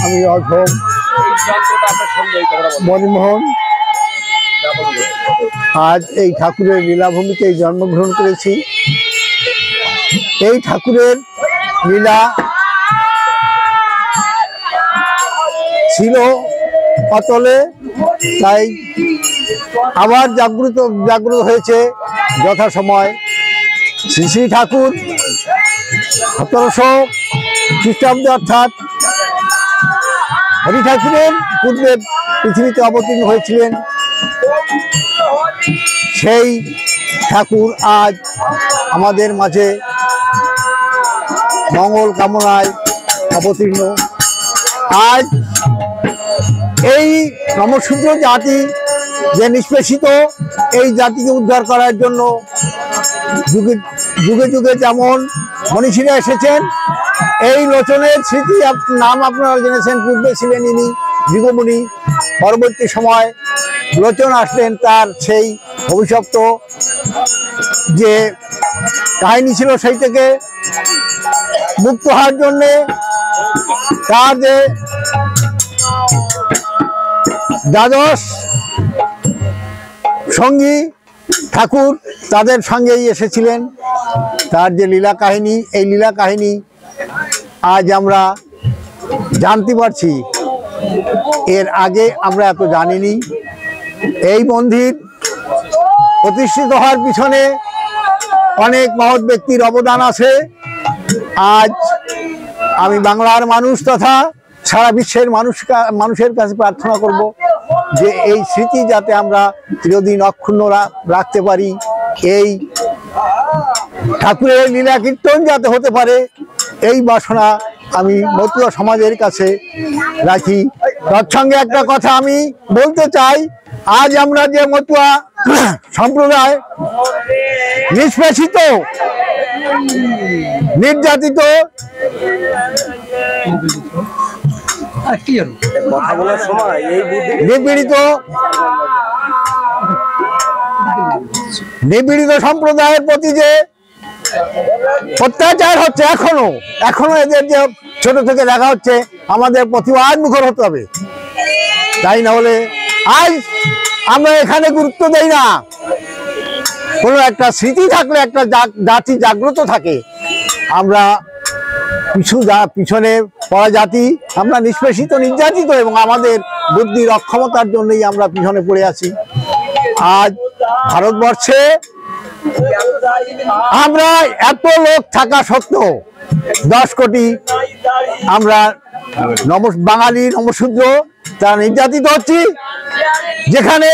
আমি অধম মনমোহন আজ এই ঠাকুরের লীলাভূমিতে জন্মগ্রহণ করেছি। এই ঠাকুরের লীলা ছিল অতলে, তাই আবার জাগ্রত হয়েছে যথাসময়। শ্রী শ্রী ঠাকুর 1700 খ্রিস্টাব্দে অর্থাৎ হরি ঠাকুরের পূর্বে পৃথিবীতে অবতীর্ণ হয়েছিলেন। সেই ঠাকুর আজ আমাদের মাঝে মঙ্গল কামনায় অবতীর্ণ। আজ এই নমশূদ্র জাতি যে নিষ্পেষিত, এই জাতিকে উদ্ধার করার জন্য যুগে যুগে যেমন মনীষীরা এসেছেন, এই লোচনের স্মৃতি নাম আপনারা জেনেছেন, পূর্বে ছিলেন ইনি যুগমণি, পরবর্তী সময় লোচন আসলেন। তার সেই অভিশপ্ত যে কাহিনী ছিল সেই থেকে মুক্ত হওয়ার জন্যে তার যে দ্বাদশ সঙ্গী ঠাকুর, তাদের সঙ্গেই এসেছিলেন। তার যে লীলা কাহিনী, এই লীলা কাহিনী আজ আমরা জানতে পারছি, এর আগে আমরা এত জানিনি। এই মন্দির প্রতিষ্ঠিত হওয়ার পিছনে অনেক মহৎ ব্যক্তির অবদান আছে। আজ আমি বাংলার মানুষ তথা সারা বিশ্বের মানুষের কাছে প্রার্থনা করব যে এই স্মৃতি যাতে আমরা চিরদিন অক্ষুণ্ণ রাখতে পারি, এই ঠাকুরের লীলা কীর্তন যাতে হতে পারে, এই বাসনা আমি মতুয়া সমাজের কাছে রাখি। তৎসঙ্গে একটা কথা আমি বলতে চাই, আজ আমরা যে মতুয়া সম্প্রদায় নিষ্পেষিত, নির্যাতিত, নিপীড়িত সম্প্রদায়ের প্রতি যে অত্যাচার হচ্ছে, এখনো এদের যে ছোট থেকে দেখা হচ্ছে, আমাদের প্রতিবাদ মুখর হতে হবে। তাই না হলে আজ আমরা এখানে গুরুত্ব দেই না। কোনো একটা স্মৃতি থাকলে একটা জাতি জাগ্রত থাকে। আমরা পিছনে পড়া জাতি, আমরা নিষ্পেষিত, নির্যাতিত, এবং আমাদের বুদ্ধির অক্ষমতার জন্যই আমরা পিছনে পড়ে আছি। আজ ভারতবর্ষে আমরা এত লোক থাকা সত্ত্বেও 10 কোটি আমরা বাঙালি নমশূদ্র তারা নির্যাতিত হচ্ছি। যেখানে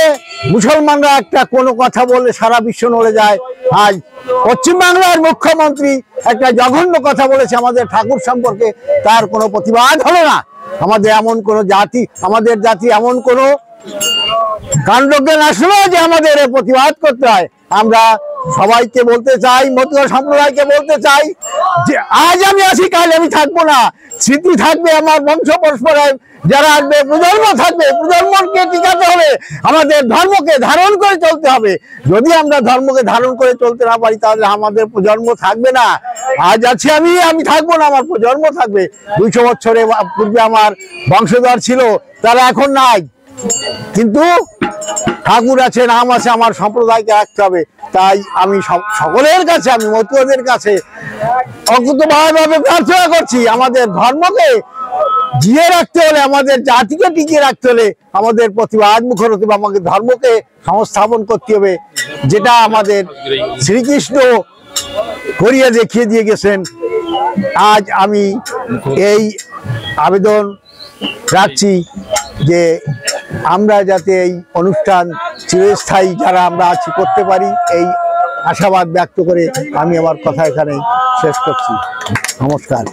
মুসলমানরা একটা কোনো কথা বললে সারা বিশ্ব নড়ে যায়, আজ পশ্চিমবাংলার মুখ্যমন্ত্রী একটা জঘন্য কথা বলেছে আমাদের ঠাকুর সম্পর্কে, তার কোনো প্রতিবাদ হলো না। আমাদের এমন কোনো জাতি, আমাদের জাতি এমন কোনো কাণ্ডজ্ঞান আসলো যে আমাদের প্রতিবাদ করতে হয়। আমরা সবাইকে বলতে চাই, মতুয়া সম্প্রদায়কে বলতে চাই যে আজ আমি আছি, কাল আমি থাকবো না। স্মৃতি থাকবে আমার বংশ পরম্পরায়, যারা আসবে প্রজন্ম থাকবে, প্রজন্মকে টিকাতে হবে। আমাদের ধর্মকে ধারণ করে চলতে হবে। যদি আমরা ধর্মকে ধারণ করে চলতে না পারি, তাহলে আমাদের প্রজন্ম থাকবে না। আজ আছি আমি থাকবো না, আমার প্রজন্ম থাকবে। 200 বছরের পূর্বে আমার বংশধর ছিল, তারা এখন নাই, কিন্তু ঠাকুর আছে, নাম আছে, আমার সম্প্রদায়কে রাখতে হবে। তাই আমি সকলের কাছে, আমি মতুয়াদের কাছে অকুতভাবে প্রার্থনা করছি, আমাদের ধর্মকে জিয়ে রাখতে হলে, আমাদের জাতিকে টিকিয়ে রাখতে হলে আমাদের প্রতিবাদ মুখর হতে হবে, আমাদের ধর্মকে সংস্থাপন করতে হবে, যেটা আমাদের শ্রীকৃষ্ণ করিয়ে দেখিয়ে দিয়ে গেছেন। আজ আমি এই আবেদন রাখছি যে আমরা যাতে এই অনুষ্ঠান চিরস্থায়ী যারা আমরা আছি করতে পারি, এই আশাবাদ ব্যক্ত করে আমি আমার কথা এখানে শেষ করছি। নমস্কার।